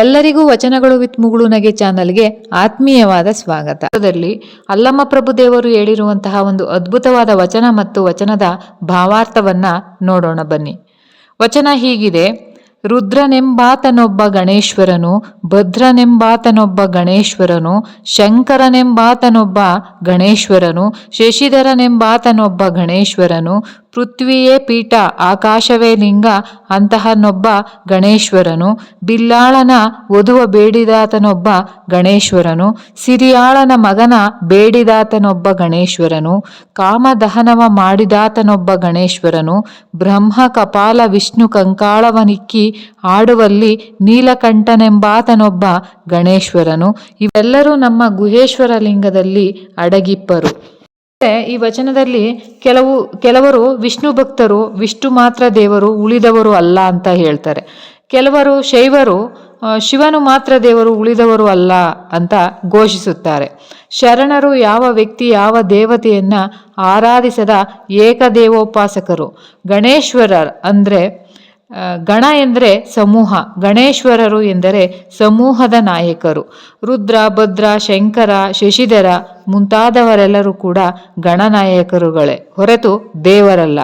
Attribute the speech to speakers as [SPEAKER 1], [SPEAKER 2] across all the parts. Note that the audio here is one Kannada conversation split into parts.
[SPEAKER 1] ಎಲ್ಲರಿಗೂ ವಚನಗಳು ವಿತ್ ಮುಗುಳು ನಗೆ ಚಾನಲ್ಗೆ ಆತ್ಮೀಯವಾದ ಸ್ವಾಗತ. ಅಲ್ಲಮ ಪ್ರಭು ದೇವರು ಹೇಳಿರುವಂತಹ ಒಂದು ಅದ್ಭುತವಾದ ವಚನ ಮತ್ತು ವಚನದ ಭಾವಾರ್ಥವನ್ನ ನೋಡೋಣ ಬನ್ನಿ. ವಚನ ಹೀಗಿದೆ: ರುದ್ರನೆಂಬಾತನೊಬ್ಬ ಗಣೇಶ್ವರನು, ಭದ್ರನೆಂಬಾತನೊಬ್ಬ ಗಣೇಶ್ವರನು, ಶಂಕರನೆಂಬಾತನೊಬ್ಬ ಗಣೇಶ್ವರನು, ಶಶಿಧರನೆಂಬಾತನೊಬ್ಬ ಗಣೇಶ್ವರನು, ಪೃಥ್ವಿಯೇ ಪೀಠ ಆಕಾಶವೇ ಲಿಂಗ ಅಂತಹನೊಬ್ಬ ಗಣೇಶ್ವರನು, ಬಿಲ್ಲಾಳನ ವಧುವ ಬೇಡಿದಾತನೊಬ್ಬ ಗಣೇಶ್ವರನು, ಸಿರಿಯಾಳನ ಮಗನ ಬೇಡಿದಾತನೊಬ್ಬ ಗಣೇಶ್ವರನು, ಕಾಮದಹನವ ಮಾಡಿದಾತನೊಬ್ಬ ಗಣೇಶ್ವರನು, ಬ್ರಹ್ಮ ಕಪಾಲ ವಿಷ್ಣು ಕಂಕಾಳವನಿಕ್ಕಿ ಆಡುವಲ್ಲಿ ನೀಲಕಂಠನೆಂಬಾತನೊಬ್ಬ ಗಣೇಶ್ವರನು. ಇವೆಲ್ಲರೂ ನಮ್ಮ ಗುಹೇಶ್ವರ ಲಿಂಗದಲ್ಲಿ ಅಡಗಿಪ್ಪರು. ಈ ವಚನದಲ್ಲಿ ಕೆಲವರು ವಿಷ್ಣು ಭಕ್ತರು ವಿಷ್ಣು ಮಾತ್ರ ದೇವರು, ಉಳಿದವರು ಅಲ್ಲ ಅಂತ ಹೇಳ್ತಾರೆ. ಕೆಲವರು ಶೈವರು ಶಿವನು ಮಾತ್ರ ದೇವರು, ಉಳಿದವರು ಅಲ್ಲ ಅಂತ ಘೋಷಿಸುತ್ತಾರೆ. ಶರಣರು ಯಾವ ವ್ಯಕ್ತಿ ಯಾವ ದೇವತೆಯನ್ನ ಆರಾಧಿಸದ ಏಕದೇವೋಪಾಸಕರು. ಗಣೇಶ್ವರ ಅಂದರೆ ಗಣ ಎಂದರೆ ಸಮೂಹ, ಗಣೇಶ್ವರರು ಎಂದರೆ ಸಮೂಹದ ನಾಯಕರು. ರುದ್ರ, ಭದ್ರ, ಶಂಕರ, ಶಶಿಧರ ಮುಂತಾದವರೆಲ್ಲರೂ ಕೂಡ ಗಣನಾಯಕರುಗಳೇ ಹೊರತು ದೇವರಲ್ಲ.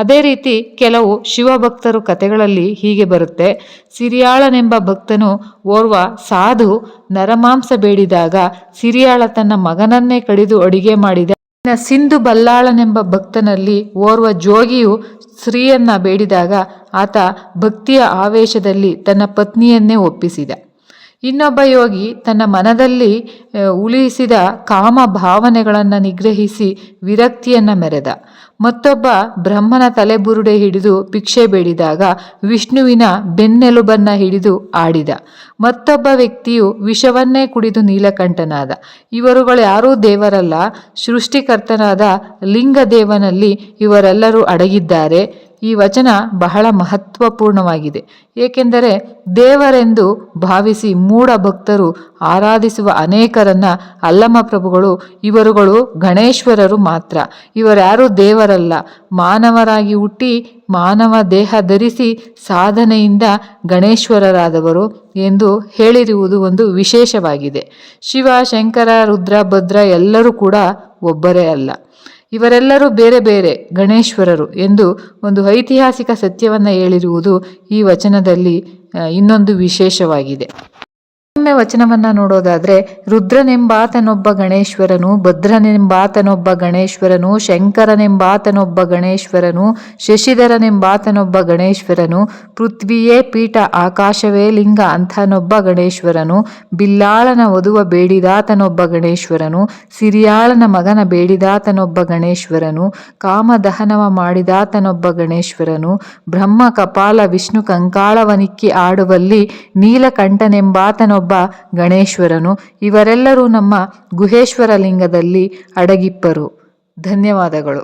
[SPEAKER 1] ಅದೇ ರೀತಿ ಕೆಲವು ಶಿವಭಕ್ತರು ಕಥೆಗಳಲ್ಲಿ ಹೀಗೆ ಬರುತ್ತೆ: ಸಿರಿಯಾಳನೆಂಬ ಭಕ್ತನು ಓರ್ವ ಸಾಧು ನರಮಾಂಸ ಬೇಡಿದಾಗ ಸಿರಿಯಾಳ ತನ್ನ ಮಗನನ್ನೇ ಕಡಿದು ಅಡಿಗೆ ಮಾಡಿದ. ಸಿಂಧು ಬಲ್ಲಾಳನೆಂಬ ಭಕ್ತನಲ್ಲಿ ಓರ್ವ ಜೋಗಿಯು ಸ್ತ್ರೀಯನ್ನ ಬೇಡಿದಾಗ ಆತ ಭಕ್ತಿಯ ಆವೇಶದಲ್ಲಿ ತನ್ನ ಪತ್ನಿಯನ್ನೇ ಒಪ್ಪಿಸಿದ. ಇನ್ನೊಬ್ಬ ಯೋಗಿ ತನ್ನ ಮನದಲ್ಲಿ ಉಳಿಸಿದ ಕಾಮ ಭಾವನೆಗಳನ್ನು ನಿಗ್ರಹಿಸಿ ವಿರಕ್ತಿಯನ್ನ ಮೆರೆದ. ಮತ್ತೊಬ್ಬ ಬ್ರಹ್ಮನ ತಲೆಬುರುಡೆ ಹಿಡಿದು ಭಿಕ್ಷೆ ಬೇಡಿದಾಗ ವಿಷ್ಣುವಿನ ಬೆನ್ನೆಲುಬನ್ನ ಹಿಡಿದು ಆಡಿದ. ಮತ್ತೊಬ್ಬ ವ್ಯಕ್ತಿಯು ವಿಷವನ್ನೇ ಕುಡಿದು ನೀಲಕಂಠನಾದ. ಇವರುಗಳು ಯಾರೂ ದೇವರಲ್ಲ, ಸೃಷ್ಟಿಕರ್ತನಾದ ಲಿಂಗದೇವನಲ್ಲಿ ಇವರೆಲ್ಲರೂ ಅಡಗಿದ್ದಾರೆ. ಈ ವಚನ ಬಹಳ ಮಹತ್ವಪೂರ್ಣವಾಗಿದೆ. ಏಕೆಂದರೆ ದೇವರೆಂದು ಭಾವಿಸಿ ಮೂಢ ಭಕ್ತರು ಆರಾಧಿಸುವ ಅನೇಕರನ್ನ ಅಲ್ಲಮ ಪ್ರಭುಗಳು ಇವರುಗಳು ಗಣೇಶ್ವರರು ಮಾತ್ರ, ಇವರ್ಯಾರೂ ದೇವರಲ್ಲ, ಮಾನವರಾಗಿ ಹುಟ್ಟಿ ಮಾನವ ದೇಹ ಧರಿಸಿ ಸಾಧನೆಯಿಂದ ಗಣೇಶ್ವರರಾದವರು ಎಂದು ಹೇಳಿರುವುದು ಒಂದು ವಿಶೇಷವಾಗಿದೆ. ಶಿವ, ಶಂಕರ, ರುದ್ರ, ಭದ್ರ ಎಲ್ಲರೂ ಕೂಡ ಒಬ್ಬರೇ ಅಲ್ಲ, ಇವರೆಲ್ಲರೂ ಬೇರೆ ಬೇರೆ ಗಣೇಶ್ವರರು ಎಂದು ಒಂದು ಐತಿಹಾಸಿಕ ಸತ್ಯವನ್ನು ಹೇಳಿರುವುದು ಈ ವಚನದಲ್ಲಿ ಇನ್ನೊಂದು ವಿಶೇಷವಾಗಿದೆ. ವಚನವನ್ನ ನೋಡೋದಾದ್ರೆ, ರುದ್ರನೆಂಬಾತನೊಬ್ಬ ಗಣೇಶ್ವರನು, ಭದ್ರನೆಂಬಾತನೊಬ್ಬ ಗಣೇಶ್ವರನು, ಶಂಕರನೆಂಬಾತನೊಬ್ಬ ಗಣೇಶ್ವರನು, ಶಶಿಧರನೆಂಬಾತನೊಬ್ಬ ಗಣೇಶ್ವರನು, ಪೃಥ್ವಿಯೇ ಪೀಠ ಆಕಾಶವೇ ಲಿಂಗ ಅಂತನೊಬ್ಬ ಗಣೇಶ್ವರನು, ಬಿಲ್ಲಾಳನ ವಧುವ ಬೇಡಿದಾತನೊಬ್ಬ ಗಣೇಶ್ವರನು, ಸಿರಿಯಾಳನ ಮಗನ ಬೇಡಿದಾತನೊಬ್ಬ ಗಣೇಶ್ವರನು, ಕಾಮದಹನವ ಮಾಡಿದಾತನೊಬ್ಬ ಗಣೇಶ್ವರನು, ಬ್ರಹ್ಮ ಕಪಾಲ ವಿಷ್ಣು ಕಂಕಾಳವನಿಕ್ಕಿ ಆಡುವಲ್ಲಿ ನೀಲಕಂಠನೆಂಬಾತನೊಬ್ಬ ಗಣೇಶ್ವರನು. ಇವರೆಲ್ಲರೂ ನಮ್ಮ ಗುಹೇಶ್ವರ ಲಿಂಗದಲ್ಲಿ ಅಡಗಿಪ್ಪರು. ಧನ್ಯವಾದಗಳು.